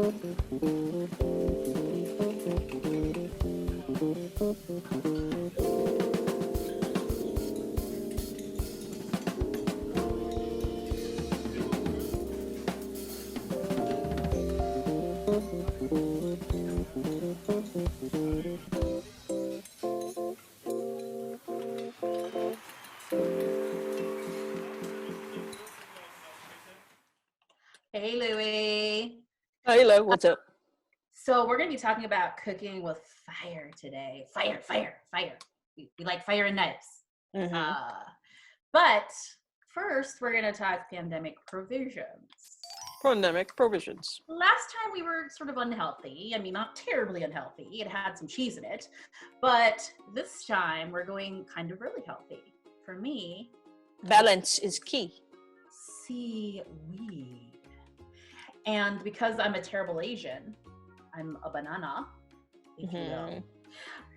Hey, Louie. Hey, Lo, what's up? So we're going to be talking about cooking with fire today. Fire. We like fire and knives. Mm-hmm. But first, we're going to talk pandemic provisions. Pandemic provisions. Last time we were sort of unhealthy. I mean, not terribly unhealthy. It had some cheese in it. But this time, we're going kind of really healthy. For me, balance is key. Seaweed. And because I'm a terrible Asian, I'm a banana, if you will.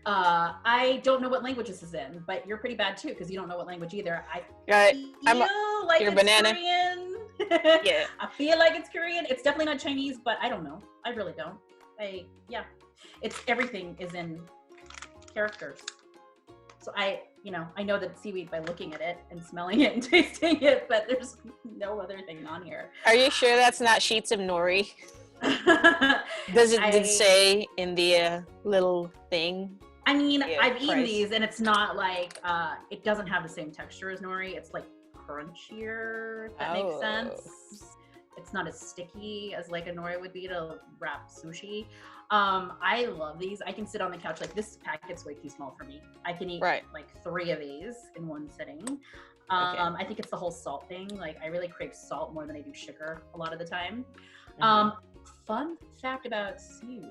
I don't know what language this is in, but you're pretty bad too, because you don't know what language either. I feel like it's banana. Korean. Yeah. I feel like it's Korean. It's definitely not Chinese, but I don't know. I really don't. It's everything is in characters. So I know that seaweed by looking at it and smelling it and tasting it, but there's no other thing on here. Are you sure that's not sheets of nori? Does it did say in the little thing? I mean, I've eaten these and it's not like, it doesn't have the same texture as nori. It's like crunchier, if that makes sense. It's not as sticky as like a nori would be to wrap sushi. I love these. I can sit on the couch. Like, this packet's way too small for me. I can eat like 3 of these in one sitting. I think it's the whole salt thing. Like, I really crave salt more than I do sugar a lot of the time. Fun fact about seaweed.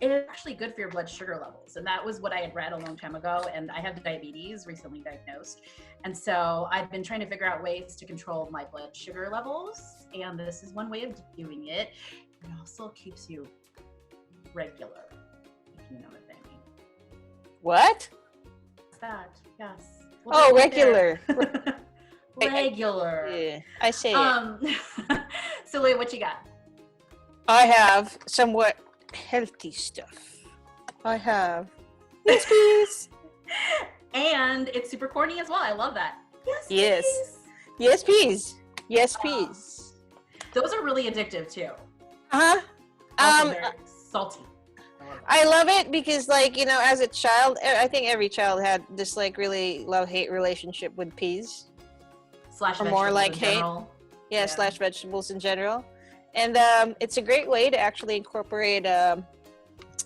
It is actually good for your blood sugar levels. And that was what I had read a long time ago. And I have diabetes, recently diagnosed. And so I've been trying to figure out ways to control my blood sugar levels. And this is one way of doing it. It also keeps you regular, if you know what I mean. What? What's that? Yes. Well, regular. Regular. Yeah, I say it. So, Louie, what you got? I have somewhat healthy stuff. I have peas. And it's super corny as well. I love that. Yes. Yes, peas. Yes, peas. Those are really addictive too. Salty. I love it because, like, you know, as a child, I think every child had this like really love-hate relationship with peas. Slash vegetables more like in hate. general. Yeah, slash vegetables in general. And it's a great way to actually incorporate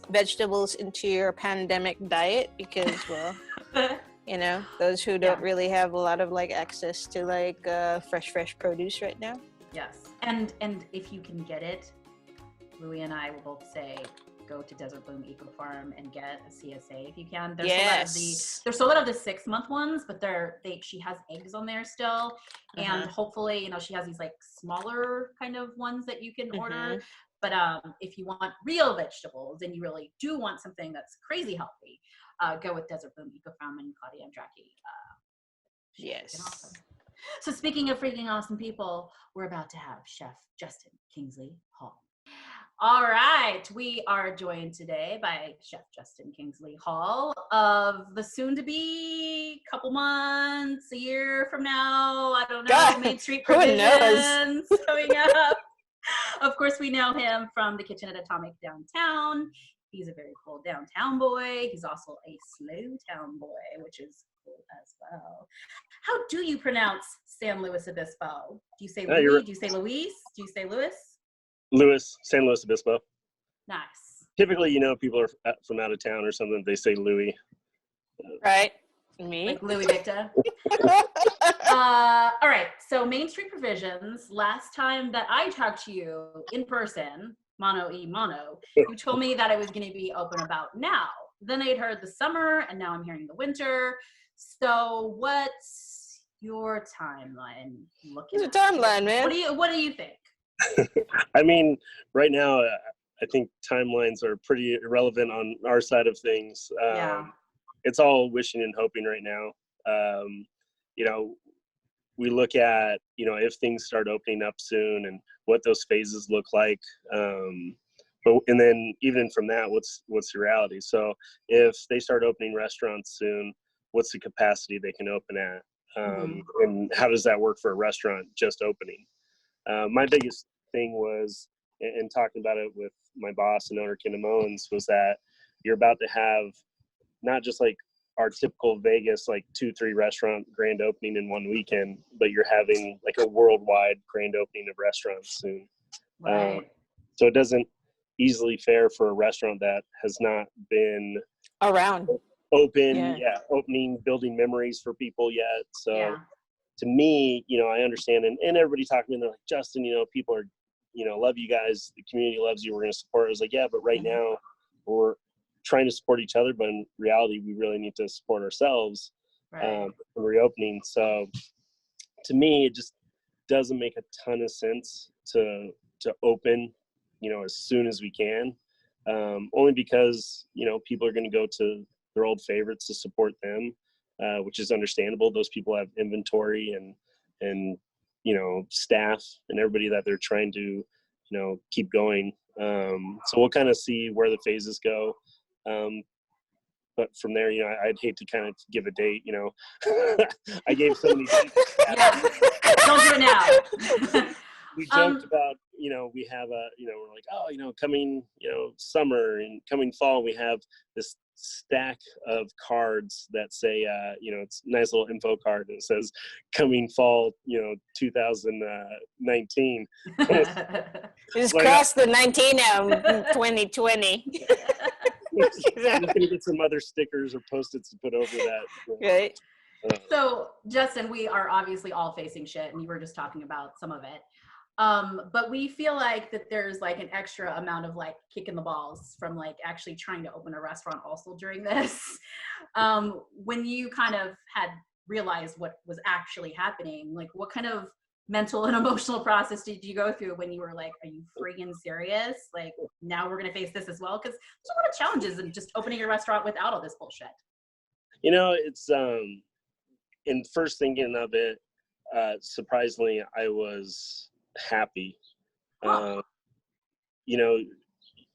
vegetables into your pandemic diet because, well, you know, those who don't really have a lot of like access to like fresh produce right now. Yes. And if you can get it, Louie and I will both say go to Desert Bloom Eco Farm and get a CSA if you can. They're sold out of the 6-month ones, but she has eggs on there still. And hopefully, you know, she has these like smaller kind of ones that you can order. But if you want real vegetables and you really do want something that's crazy healthy, go with Desert Bloom Eco Farm and Claudia Andraki. Yes. Awesome. So speaking of freaking awesome people, we're about to have Chef Justin Kingsley Hall. All right, we are joined today by Chef Justin Kingsley Hall of the soon-to-be couple months, a year from now, I don't know, Main Street Provisions coming up. Of course, we know him from the Kitchen at Atomic downtown. He's a very cool downtown boy. He's also a SLOtown boy, which is cool as well. How do you pronounce San Luis Obispo? Do you say Louis? Do you say Luis? Do you say Louis? Louis, San Luis Obispo. Nice. Typically, you know, people are from out of town or something, they say Louis. Right. Me? Like Louiie Victa. All right. So Main Street Provisions, last time that I talked to you in person, mano y mano, you told me that it was going to be open about now. Then I'd heard the summer, and now I'm hearing the winter. So what's your timeline looking like? It's a timeline, man. What do you think? I mean, right now, I think timelines are pretty irrelevant on our side of things. It's all wishing and hoping right now. You know, we look at, you know, if things start opening up soon and what those phases look like. And then even from that, what's the reality? So if they start opening restaurants soon, what's the capacity they can open at? And how does that work for a restaurant just opening? My biggest thing was, and talking about it with my boss and owner, Ken Owens, was that you're about to have not just like our typical Vegas, like 2-3 restaurant grand opening in one weekend, but you're having like a worldwide grand opening of restaurants soon. Right. So it doesn't easily fare for a restaurant that has not been around open, opening, building memories for people yet. So to me, you know, I understand, and everybody talking to me, they're like, Justin, you know, people are, you know, love you guys, the community loves you, we're going to support. I was like, yeah, but right now we're trying to support each other, but in reality, we really need to support ourselves for reopening. So to me, it just doesn't make a ton of sense to open, you know, as soon as we can, only because, you know, people are going to go to their old favorites to support them, which is understandable. Those people have inventory and you know, staff and everybody that they're trying to, you know, keep going. So we'll kind of see where the phases go. But from there, you know, I'd hate to kind of give a date, you know. I gave so many dates. Don't do it now. We joked about, you know, we have we're like, oh, you know, coming, you know, summer and coming fall, we have this stack of cards that say, you know, it's a nice little info card, and it says coming fall, you know, 2019. Just cross the 19 out 2020. I'm just gonna get some other stickers or Post-its to put over that. Right. So, Justin, we are obviously all facing shit, and you were just talking about some of it. But we feel like that there's like an extra amount of like kicking the balls from like actually trying to open a restaurant also during this. When you kind of had realized what was actually happening, like what kind of mental and emotional process did you go through when you were like, are you friggin' serious? Like, now we're going to face this as well? Because there's a lot of challenges in just opening a restaurant without all this bullshit. You know, it's, in first thinking of it, surprisingly, I was happy. You know,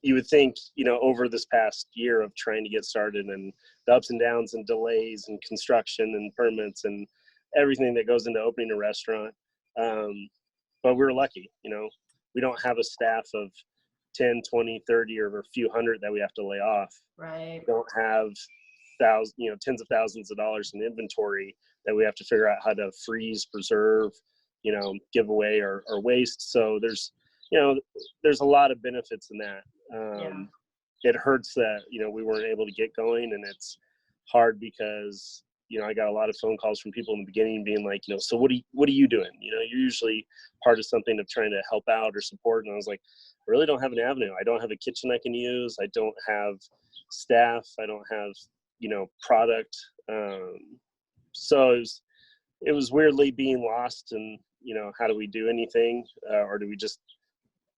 you would think, you know, over this past year of trying to get started and the ups and downs and delays and construction and permits and everything that goes into opening a restaurant. But we're lucky, you know, we don't have a staff of 10, 20, 30, or a few hundred that we have to lay off. Right. We don't have tens of thousands of dollars in inventory that we have to figure out how to freeze, preserve, you know, give away or waste. So there's a lot of benefits in that. It hurts that, you know, we weren't able to get going, and it's hard because, you know, I got a lot of phone calls from people in the beginning being like, you know, so what are you doing? You know, you're usually part of something of trying to help out or support. And I was like, I really don't have an avenue. I don't have a kitchen I can use. I don't have staff. I don't have, you know, product. So it was weirdly being lost, and, you know, how do we do anything? Or do we just,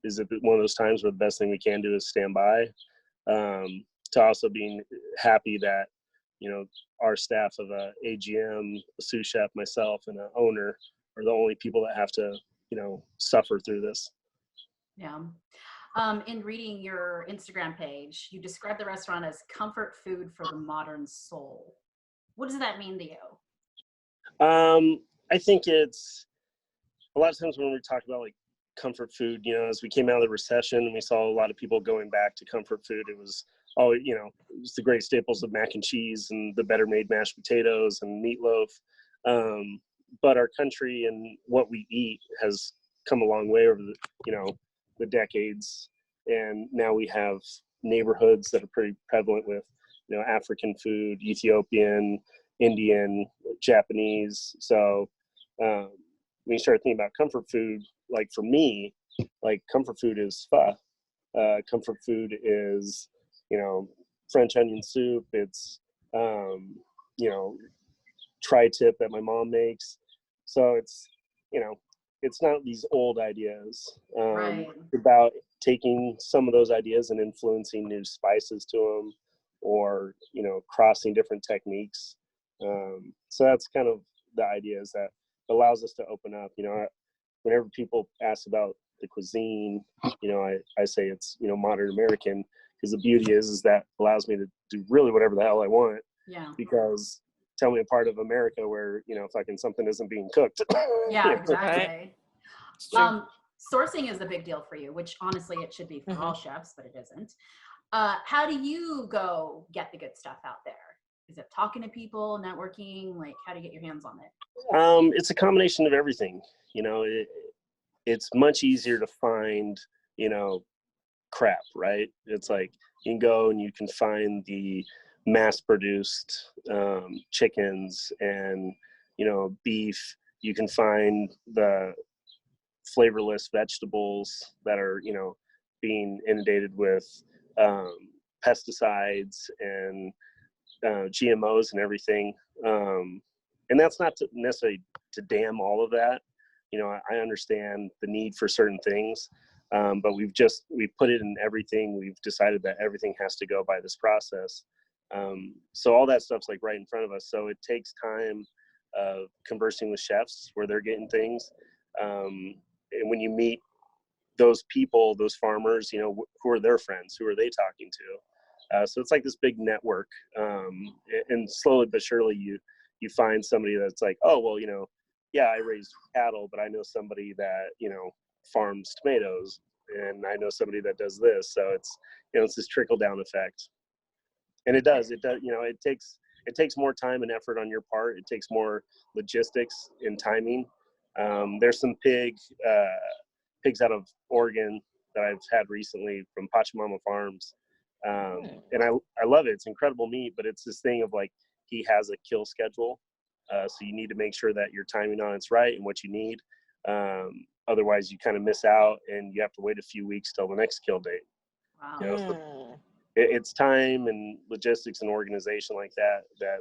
is it one of those times where the best thing we can do is stand by? To also being happy that, you know, our staff of a AGM, a sous chef, myself, and an owner are the only people that have to, you know, suffer through this. Yeah. In reading your Instagram page, you describe the restaurant as comfort food for the modern soul. What does that mean to you? I think it's a lot of times when we talk about like comfort food, you know, as we came out of the recession and we saw a lot of people going back to comfort food, it was, you know, it was the great staples of mac and cheese and the better made mashed potatoes and meatloaf. But our country and what we eat has come a long way over the, you know, the decades. And now we have neighborhoods that are pretty prevalent with, you know, African food, Ethiopian, Indian, Japanese. So when you start thinking about comfort food, like for me, like comfort food is pho. Comfort food is, you know, French onion soup. It's, you know, tri-tip that my mom makes. So it's, you know, it's not these old ideas. Right. It's about taking some of those ideas and influencing new spices to them, or, you know, crossing different techniques. So that's kind of the idea, is that allows us to open up. Whenever people ask about the cuisine, I say it's, modern American, because the beauty is that allows me to do really whatever the hell I want. Yeah. Because tell me a part of America where, fucking something isn't being cooked. Yeah, exactly. Right. Sourcing is a big deal for you, which honestly it should be for all chefs, but it isn't. How do you go get the good stuff out there? Is it talking to people, networking? Like, how do you get your hands on it? It's a combination of everything. It's much easier to find, crap, right? It's like you can go and you can find the mass-produced chickens and, beef. You can find the flavorless vegetables that are, being inundated with pesticides and GMOs and everything. And that's not necessarily to damn all of that. I understand the need for certain things, but we've put it in everything. We've decided that everything has to go by this process. So all that stuff's like right in front of us. So it takes time of conversing with chefs where they're getting things. And when you meet those people, those farmers, who are their friends, who are they talking to? So it's like this big network. And slowly but surely you find somebody that's like, oh, well, yeah, I raise cattle, but I know somebody that, farms tomatoes, and I know somebody that does this. So it's, it's this trickle down effect. And it does, it takes more time and effort on your part. It takes more logistics and timing. There's some pigs out of Oregon that I've had recently from Pachamama Farms. And I love it. It's incredible meat, but it's this thing of like, he has a kill schedule. So you need to make sure that your timing on it's right and what you need. Otherwise you kind of miss out and you have to wait a few weeks till the next kill date. Wow. So it's time and logistics and organization like that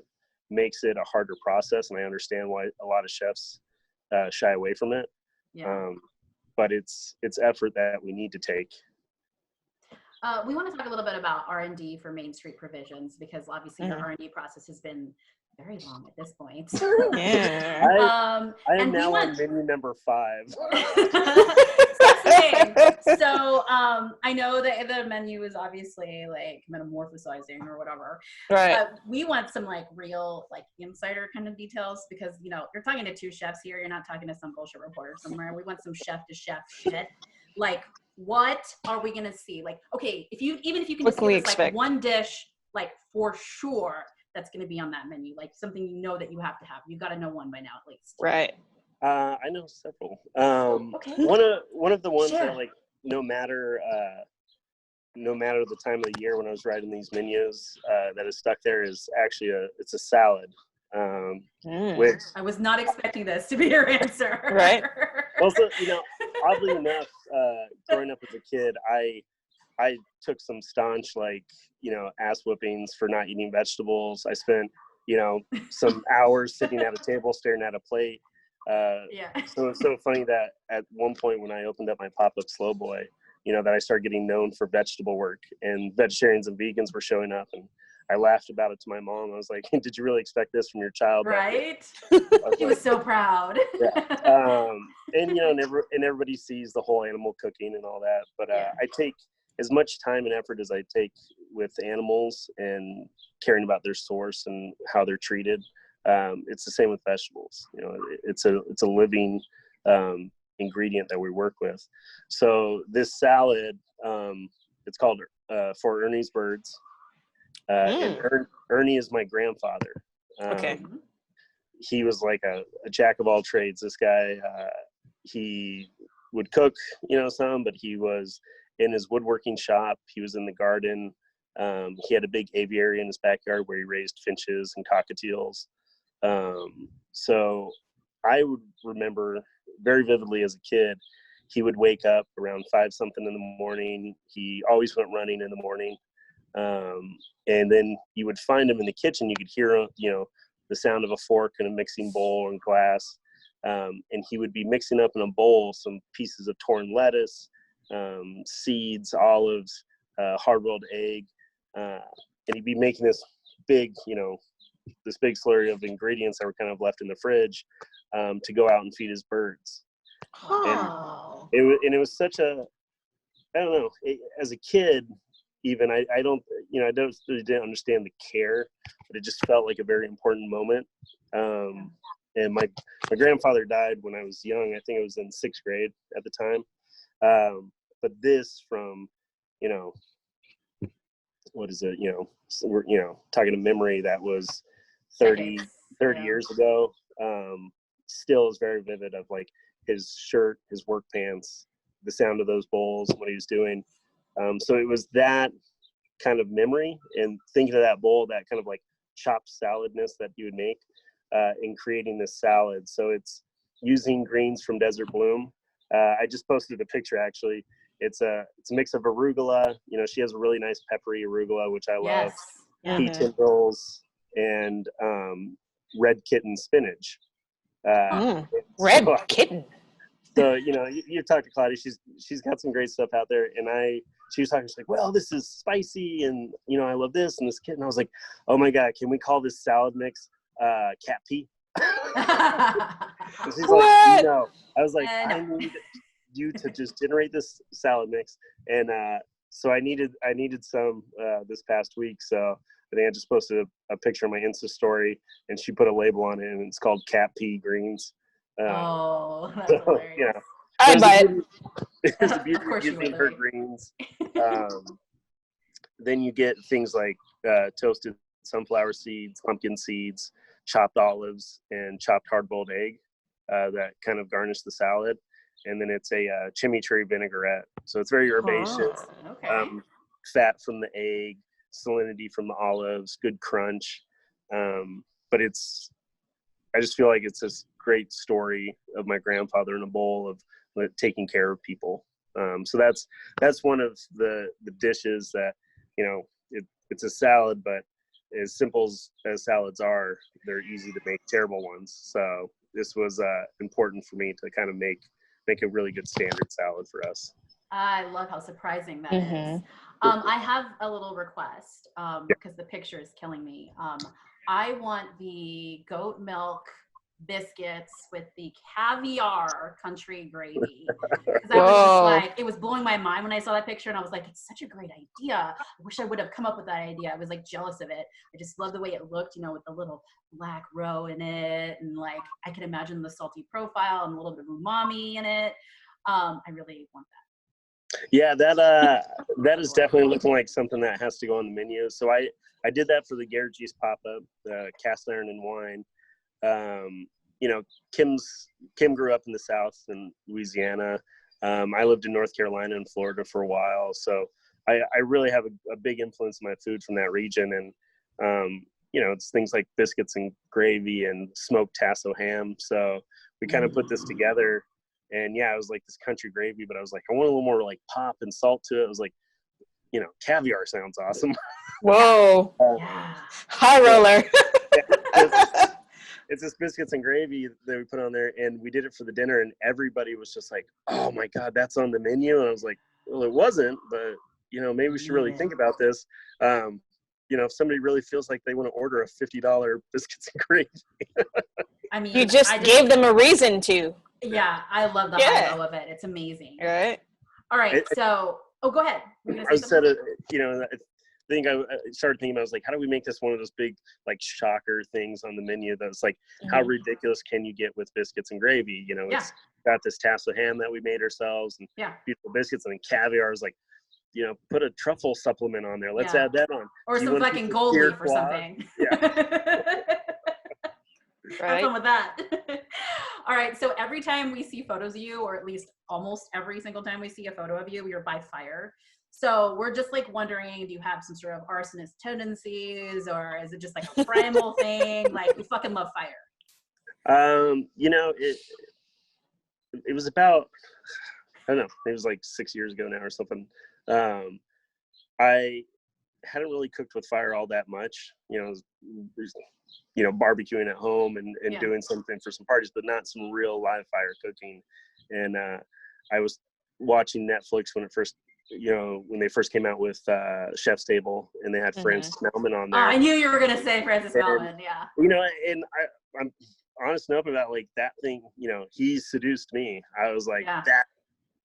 makes it a harder process. And I understand why a lot of chefs shy away from it. Yeah. But it's effort that we need to take. We want to talk a little bit about R&D for Main Street Provisions, because obviously your R&D process has been very long at this point. Yeah. I am now on menu number 5. So I know that the menu is obviously like metamorphosizing or whatever. Right. But we want some like real like insider kind of details, because you're talking to 2 chefs here. You're not talking to some bullshit reporter somewhere. We want some chef to chef shit. Like, what are we gonna see? Like, okay, if you can just give us like one dish, like for sure that's gonna be on that menu, like something that you have to have. You've got to know one by now at least. Right. I know several. Okay. One of the ones that like no matter the time of the year when I was writing these menus, that is stuck there is actually it's a salad. Which I was not expecting this to be your answer. Right. Also, oddly enough, growing up as a kid, I took some staunch ass whippings for not eating vegetables. I spent some hours sitting at a table staring at a plate. So it's so funny that at one point when I opened up my pop-up Slow Boy, that I started getting known for vegetable work, and vegetarians and vegans were showing up, and I laughed about it to my mom. I was like, did you really expect this from your child? Right. He was so proud. Yeah. And everybody sees the whole animal cooking and all that, but I take as much time and effort as I take with animals and caring about their source and how they're treated. It's the same with vegetables. It's a living ingredient that we work with. So this salad, it's called For Ernie's Birds. And Ernie is my grandfather. Okay. He was like a jack of all trades. This guy, he would cook, some, but he was in his woodworking shop. He was in the garden. He had a big aviary in his backyard where he raised finches and cockatiels. So I would remember very vividly as a kid, he would wake up around 5-something in the morning. He always went running in the morning. And then you would find him in the kitchen. You could hear, the sound of a fork and a mixing bowl and glass. And he would be mixing up in a bowl some pieces of torn lettuce, seeds, olives, hard-boiled egg. And he'd be making this big, this big slurry of ingredients that were kind of left in the fridge to go out and feed his birds. Oh. And it was such a, I don't know, as a kid, even I really didn't understand the care, but it just felt like a very important moment. And my grandfather died when I was young. I think it was in 6th grade at the time. But this from, what is it? So we're, talking a memory that was 30 years ago. Still is very vivid of like his shirt, his work pants, the sound of those bowls, what he was doing. So it was that kind of memory and thinking of that bowl, that kind of like chopped saladness that you would make in creating this salad. So it's using greens from Desert Bloom. I just posted a picture actually. It's a mix of arugula. She has a really nice peppery arugula, which I love. Pea tendrils and red kitten spinach. Red kitten. So you talk to Claudia. She's got some great stuff out there, and she was talking. She's like, "Well, this is spicy, and I love this and this kitten." I was like, "Oh my god, can we call this salad mix cat pee?" She's like, "No." I was like, "I need you to just generate this salad mix," and so I needed some this past week. So I think I just posted a picture on my Insta story, and she put a label on it, and it's called cat pea greens. That's hilarious. I buy it. There's a beauty of using her greens. Then you get things like toasted sunflower seeds, pumpkin seeds, chopped olives, and chopped hard-boiled egg that kind of garnish the salad. And then it's a chimichurri vinaigrette. So it's very herbaceous. Fat from the egg, salinity from the olives, good crunch. But I just feel like it's this great story of my grandfather in a bowl of taking care of people. So that's one of the dishes that, it's a salad, but as simple as salads are, they're easy to make terrible ones. So this was important for me to kind of make a really good standard salad for us. I love how surprising that is. I have a little request because the picture is killing me. I want the goat milk biscuits with the caviar country gravy. Because I was just like, it was blowing my mind when I saw that picture, and I was like, it's such a great idea. I wish I would have come up with that idea. I was like jealous of it. I just love the way it looked, with the little black roe in it, and like I can imagine the salty profile and a little bit of umami in it. I really want that. Yeah, that is definitely looking like something that has to go on the menu. So I did that for the Garrett pop-up, cast iron and wine. Kim grew up in the South in Louisiana. I lived in North Carolina and Florida for a while. So I really have a big influence in my food from that region. And, it's things like biscuits and gravy and smoked tasso ham. So we kind of put this together. And yeah, it was like this country gravy, but I was like, I want a little more like pop and salt to it. I was like, caviar sounds awesome. Whoa. High roller. It's this biscuits and gravy that we put on there, and we did it for the dinner, and everybody was just like, oh my God, that's on the menu. And I was like, well, it wasn't, but maybe we should really think about this. If somebody really feels like they want to order a $50 biscuits and gravy. I mean, you just gave them a reason to. Yeah, I love the high-low of it. It's amazing. Right. All right, so go ahead. I said it. I started thinking about, I was like, how do we make this one of those big like shocker things on the menu that's like, how ridiculous can you get with biscuits and gravy? It's got this tasso ham that we made ourselves and beautiful biscuits, and then caviar is like, put a truffle supplement on there. Let's add that on. Or some fucking gold leaf or something. Yeah. Have fun with that. All right, so every time we see photos of you, or at least almost every single time we see a photo of you, you're by fire. So we're just like wondering, do you have some sort of arsonist tendencies, or is it just like a primal thing? Like, we fucking love fire. It was about, I don't know, it was like 6 years ago now or something. I hadn't really cooked with fire all that much. Barbecuing at home and doing something for some parties, but not some real live fire cooking. And I was watching Netflix when it first when they first came out with Chef's Table, and they had Francis Melman on there. I knew you were gonna say Francis Melman. Yeah. And I'm honest enough about like that thing. He seduced me. I was like,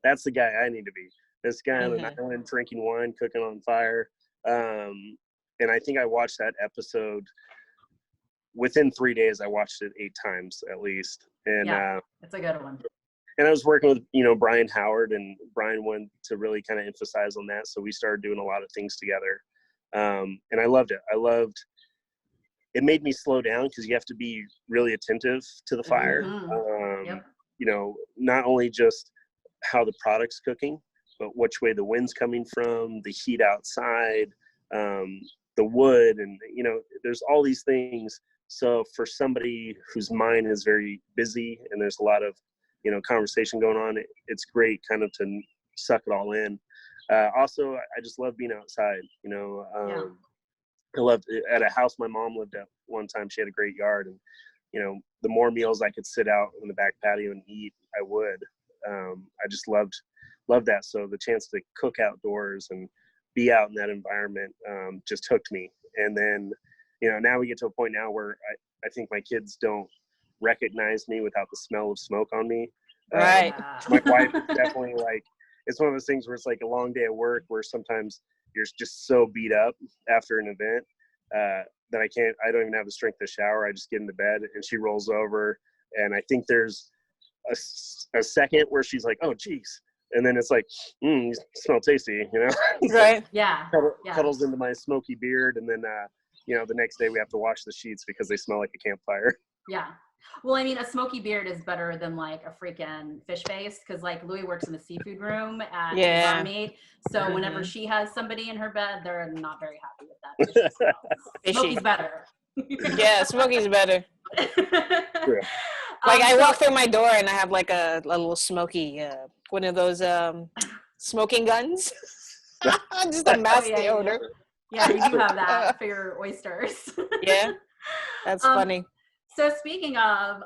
that's the guy I need to be. This guy on an island drinking wine, cooking on fire. And I think I watched that episode within 3 days. I watched it 8 times at least. And it's a good one. And I was working with, Brian Howard, and Brian wanted to really kind of emphasize on that. So we started doing a lot of things together. And I loved it. It made me slow down because you have to be really attentive to the fire. Not only just how the product's cooking, but which way the wind's coming from, the heat outside, the wood, and, there's all these things. So for somebody whose mind is very busy and there's a lot of, conversation going on, it's great kind of to suck it all in. Also, I just love being outside, I loved it. At a house my mom lived at one time, she had a great yard, and, the more meals I could sit out in the back patio and eat, I would. I just loved that. So the chance to cook outdoors and be out in that environment just hooked me. And then, now we get to a point now where I think my kids don't recognize me without the smell of smoke on me. Right. My wife is definitely like, it's one of those things where it's like a long day at work where sometimes you're just so beat up after an event that I don't even have the strength to shower. I just get into bed and she rolls over, and I think there's a second where she's like, oh geez, and then it's like, you smell tasty, Right. Cuddles into my smoky beard, and then the next day we have to wash the sheets because they smell like a campfire. Yeah. Well, I mean, a smoky beard is better than like a freaking fish face, because like Louie works in the seafood room at Barmaid. So whenever she has somebody in her bed, they're not very happy with that. Smoky's better. Yeah, smoky's better. Yeah. Like I walk through my door and I have like a little smoky, one of those smoking guns. Just a nasty odor. Yeah, you do have that for your oysters. Yeah, that's funny. So speaking of,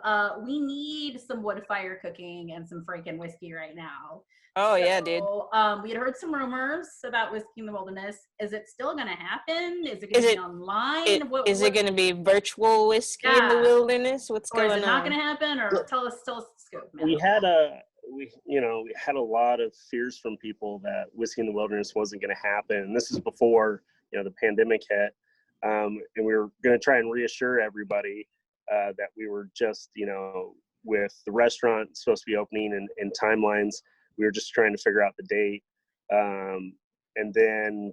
we need some wood fire cooking and some freaking whiskey right now. Oh, yeah, dude. We had heard some rumors about Whiskey in the Wilderness. Is it still going to happen? Is it going to be online? Is it going to be virtual Whiskey in the Wilderness? What's going on? Or is it not going to happen? Or tell us the scoop, man. We had a lot of fears from people that Whiskey in the Wilderness wasn't going to happen. And this is before, the pandemic hit. And we were going to try and reassure everybody that we were just, with the restaurant supposed to be opening and timelines, we were just trying to figure out the date. And then,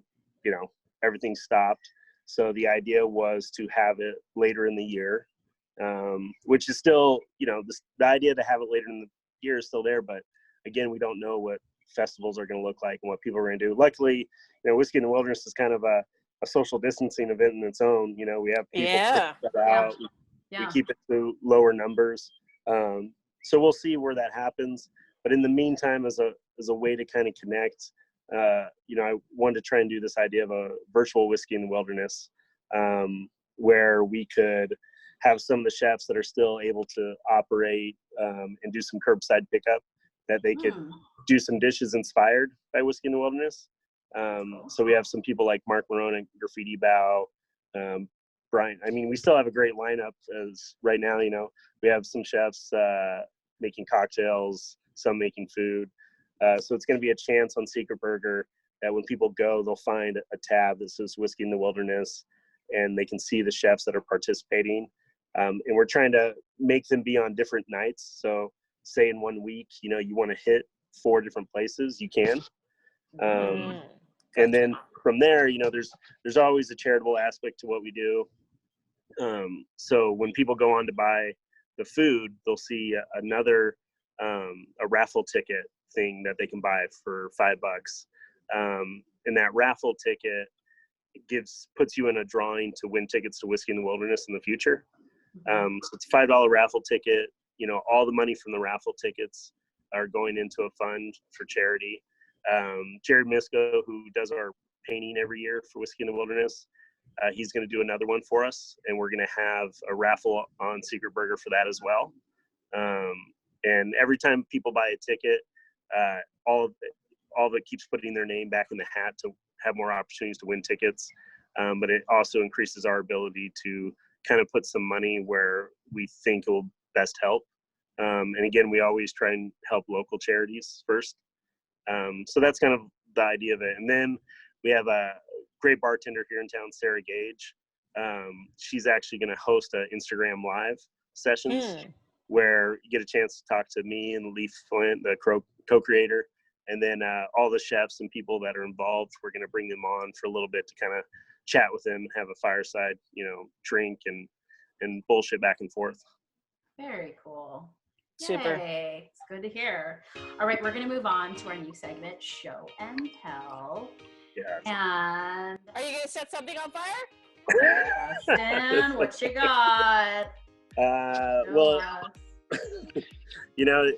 everything stopped. So the idea was to have it later in the year, which is still, the idea to have it later in the year is still there. But again, we don't know what festivals are going to look like and what people are going to do. Luckily, Whiskey in the Wilderness is kind of a social distancing event in its own. We have people that out. We keep it to lower numbers. So we'll see where that happens. But in the meantime, as a way to kind of connect, I wanted to try and do this idea of a virtual Whiskey in the Wilderness, where we could have some of the chefs that are still able to operate and do some curbside pickup, that they could do some dishes inspired by Whiskey in the Wilderness. So we have some people like Mark Marone at Graffiti Bow, Brian. I mean, we still have a great lineup as right now, we have some chefs making cocktails, some making food. So it's going to be a chance on Secret Burger that when people go, they'll find a tab that says Whiskey in the Wilderness, and they can see the chefs that are participating. And we're trying to make them be on different nights. So say in 1 week, you want to hit 4 different places, you can. And then from there, there's always a charitable aspect to what we do. So when people go on to buy the food, they'll see another a raffle ticket thing that they can buy for $5. And that raffle ticket puts you in a drawing to win tickets to Whiskey in the Wilderness in the future. So it's a $5 raffle ticket. All the money from the raffle tickets are going into a fund for charity. Jared Misko, who does our painting every year for Whiskey in the Wilderness, he's going to do another one for us, and we're going to have a raffle on Secret Burger for that as well. And every time people buy a ticket, all of it keeps putting their name back in the hat to have more opportunities to win tickets. But it also increases our ability to kind of put some money where we think it will best help. And again, we always try and help local charities first. So that's kind of the idea of it. And then we have a great bartender here in town, Sarah Gage. She's actually going to host an Instagram live sessions where you get a chance to talk to me and Leaf Flint, the co-creator, and then all the chefs and people that are involved. We're going to bring them on for a little bit to kind of chat with them, have a fireside, drink and bullshit back and forth. Very cool. Super. Yay. It's good to hear. All right, we're going to move on to our new segment, Show and Tell. Yeah. And are you going to set something on fire? Justin, what you got?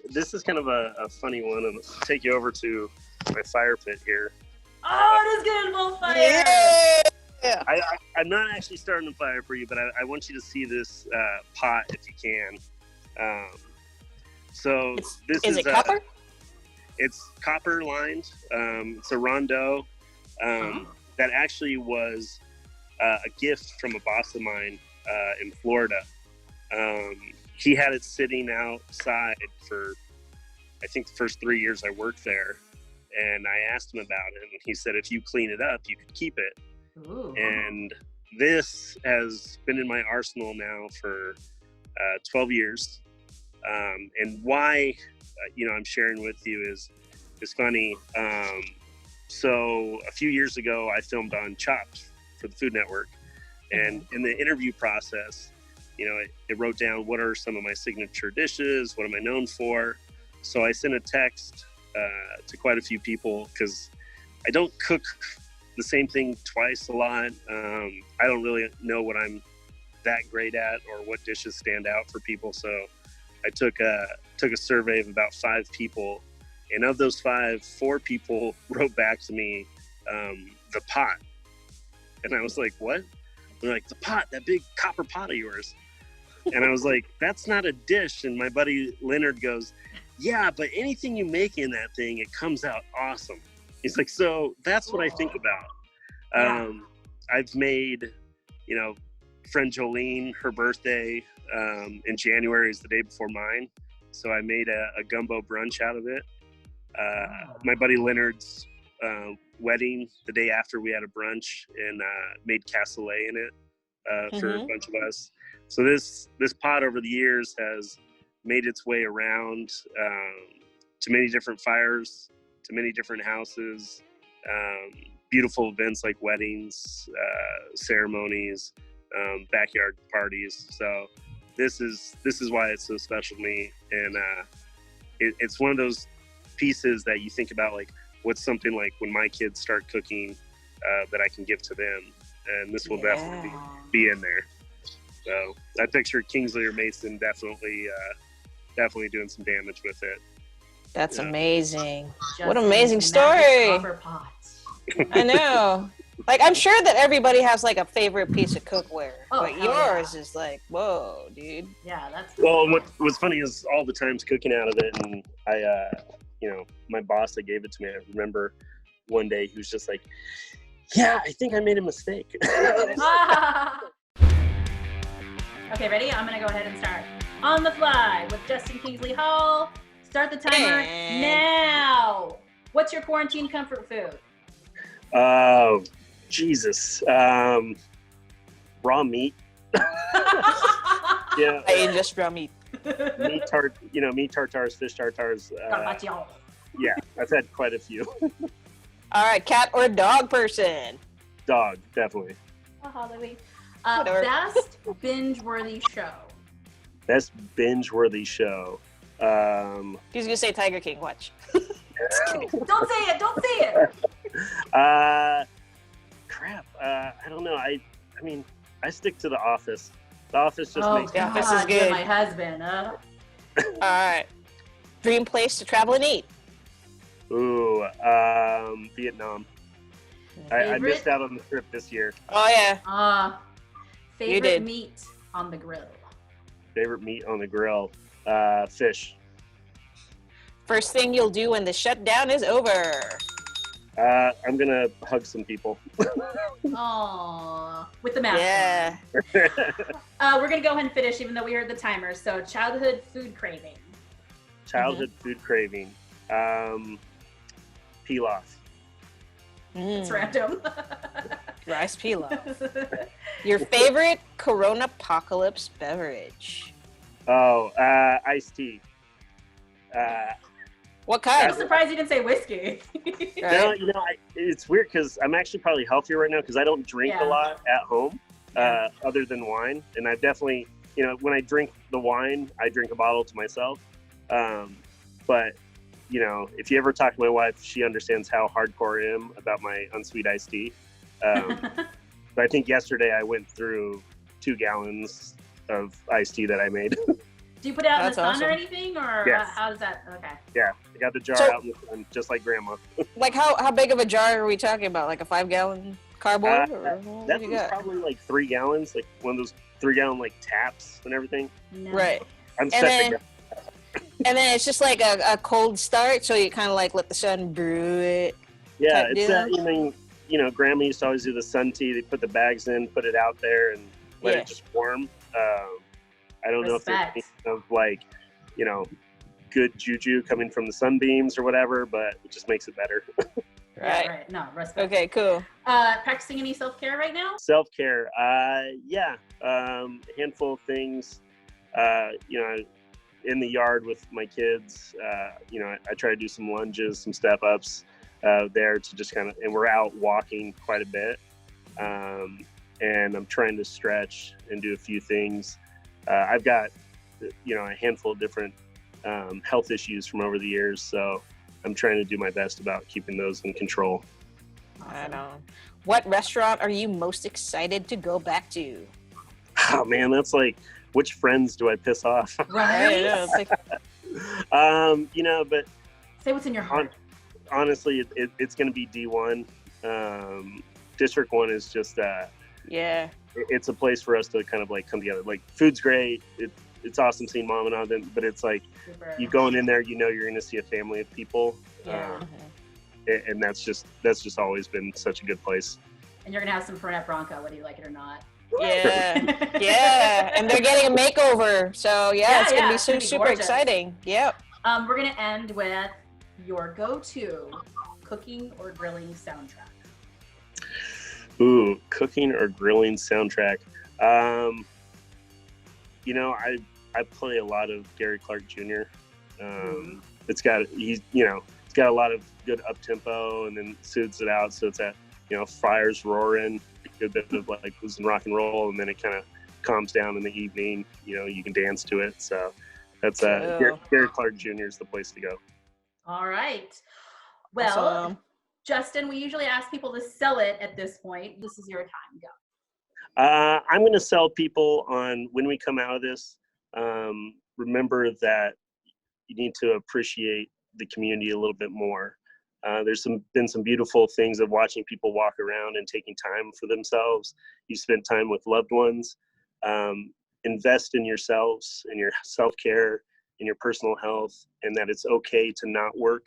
This is kind of a funny one. I'll take you over to my fire pit here. Oh, it is getting a little fire. Yeah. I'm not actually starting a fire for you, but I want you to see this pot if you can. So is it copper? It's copper lined. It's a rondeau that actually was a gift from a boss of mine in Florida. He had it sitting outside for, I think, the first 3 years I worked there. And I asked him about it, and he said, if you clean it up, you could keep it. Ooh. And this has been in my arsenal now for 12 years. And why, I'm sharing with you is funny. So a few years ago, I filmed on Chopped for the Food Network. And in the interview process, it wrote down what are some of my signature dishes, what am I known for. So I sent a text to quite a few people because I don't cook the same thing twice a lot. I don't really know what I'm that great at or what dishes stand out for people. So I took a survey of about 5 people, and of those 5, 4 people wrote back to me the pot, and I was like, "What?" They're like, "The pot, that big copper pot of yours." And I was like, "That's not a dish." And my buddy Leonard goes, "Yeah, but anything you make in that thing, it comes out awesome." He's like, "So that's what I think about." I've made, friend Jolene, her birthday in January is the day before mine. So I made a gumbo brunch out of it. My buddy Leonard's wedding, the day after, we had a brunch and made cassoulet in it for a bunch of us. So this pot over the years has made its way around to many different fires, to many different houses, beautiful events like weddings, ceremonies, backyard parties. So this is why it's so special to me. And it's one of those pieces that you think about, like, what's something like when my kids start cooking that I can give to them. And this will definitely be in there. So I picture Kingsley or Mason definitely doing some damage with it. That's amazing. Just what an amazing story. Copper pots. I know. Like, I'm sure that everybody has like a favorite piece of cookware, but yours is like, whoa, dude. Yeah, that's well. What's funny is all the times cooking out of it, and I, my boss that gave it to me, I remember one day he was just like, "Yeah, I think I made a mistake." Okay, ready? I'm gonna go ahead and start on the fly with Justin Kingsley Hall. Start the timer now. What's your quarantine comfort food? Oh, Jesus. Raw meat. Yeah. I ate just raw meat. Meat tartars, fish tartars. Yeah, I've had quite a few. All right, cat or dog person? Dog, definitely. Louie. Best binge-worthy show. Best binge-worthy show. He's gonna say Tiger King. Watch. Don't say it. Don't say it. Crap. I don't know. I mean, I stick to The Office. The Office just makes. The Office is good. My husband. All right. Dream place to travel and eat. Ooh, Vietnam. I missed out on the trip this year. Oh yeah. Favorite meat on the grill. Favorite meat on the grill. Fish. first thing you'll do when the shutdown is over? I'm gonna hug some people. Aww, with the mask. Yeah. We're gonna go ahead and finish, even though we heard the timer. So, childhood food craving. Childhood food craving. Pilaf. It's random. Rice pilaf. Your favorite Corona-apocalypse beverage? Oh, iced tea. What kind? I'm surprised you didn't say whiskey. No, it's weird because I'm actually probably healthier right now because I don't drink a lot at home, other than wine. And I've definitely, when I drink the wine, I drink a bottle to myself. But if you ever talk to my wife, she understands how hardcore I am about my unsweet iced tea. But I think yesterday I went through 2 gallons of iced tea that I made. Do you put it out in the sun awesome. or anything, or Yes. how does that? Okay. Yeah, I got the jar So- out in the sun, just like Grandma. Like how big of a jar are we talking about? Like a 5-gallon cardboard? Or what That do you was got? probably like 3 gallons, like one of those 3-gallon like taps and everything. No. Right. I'm And set then, to go. and then it's just like a cold start, so you kind of like let the sun brew it. Yeah, type it's deal. that, Grandma used to always do the sun tea. They put the bags in, put it out there, and let it just warm. I don't know if there's Respect. anything of like, good juju coming from the sunbeams or whatever, but it just makes it better. Right. Yeah, right. No, respect. Okay, cool. Practicing any self-care right now? Self-care, a handful of things, in the yard with my kids. I try to do some lunges, some step-ups there to just kind of, and we're out walking quite a bit. And I'm trying to stretch and do a few things. I've got, a handful of different health issues from over the years, so I'm trying to do my best about keeping those in control. I know. What restaurant are you most excited to go back to? Oh man, that's like, which friends do I piss off? Right. But Say what's in your heart. honestly, it's going to be D1. District 1 is just, Yeah. it's a place for us to kind of like come together. Like, food's great. It's awesome seeing Mom and all them, but it's like, Super. you going in there, you're going to see a family of people. Yeah. And that's just always been such a good place. And you're gonna have some Fernet Branca, whether you like it or not. Yeah. Yeah. And they're getting a makeover. So it's gonna be it's gonna be super gorgeous. exciting. Yep. We're gonna end with your go-to cooking or grilling soundtrack. Ooh, cooking or grilling soundtrack. I play a lot of Gary Clark Jr. It's got a lot of good up tempo, and then soothes it out. So it's at fires roaring, a good bit of like blues and rock and roll, and then it kind of calms down in the evening. You can dance to it. So that's Gary Clark Jr. is the place to go. All right. Well, Awesome. Justin, we usually ask people to sell it at this point. This is your time. Go. I'm going to sell people on when we come out of this. Remember that you need to appreciate the community a little bit more. There's been some beautiful things of watching people walk around and taking time for themselves. You spend time with loved ones. Invest in yourselves, in your self-care, in your personal health, and that it's okay to not work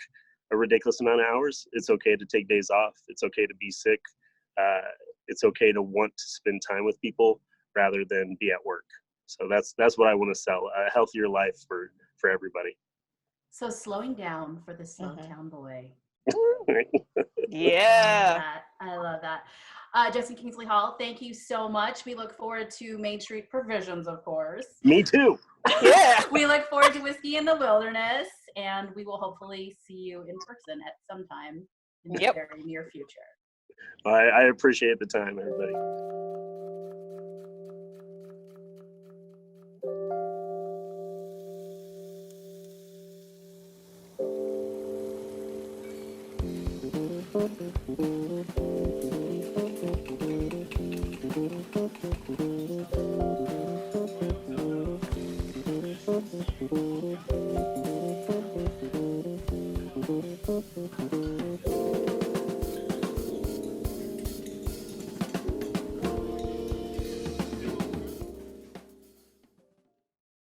a ridiculous amount of hours. It's okay to take days off. It's okay to be sick. It's okay to want to spend time with people rather than be at work. So that's what I want to sell, a healthier life for everybody. So slowing down for the SLOtown boy. Yeah. I love that. Justin Kingsley Hall, thank you so much. We look forward to Main Street Provisions, of course. Me too. Yeah. We look forward to Whiskey in the Wilderness, and we will hopefully see you in person at some time in the very near future. I appreciate the time, everybody.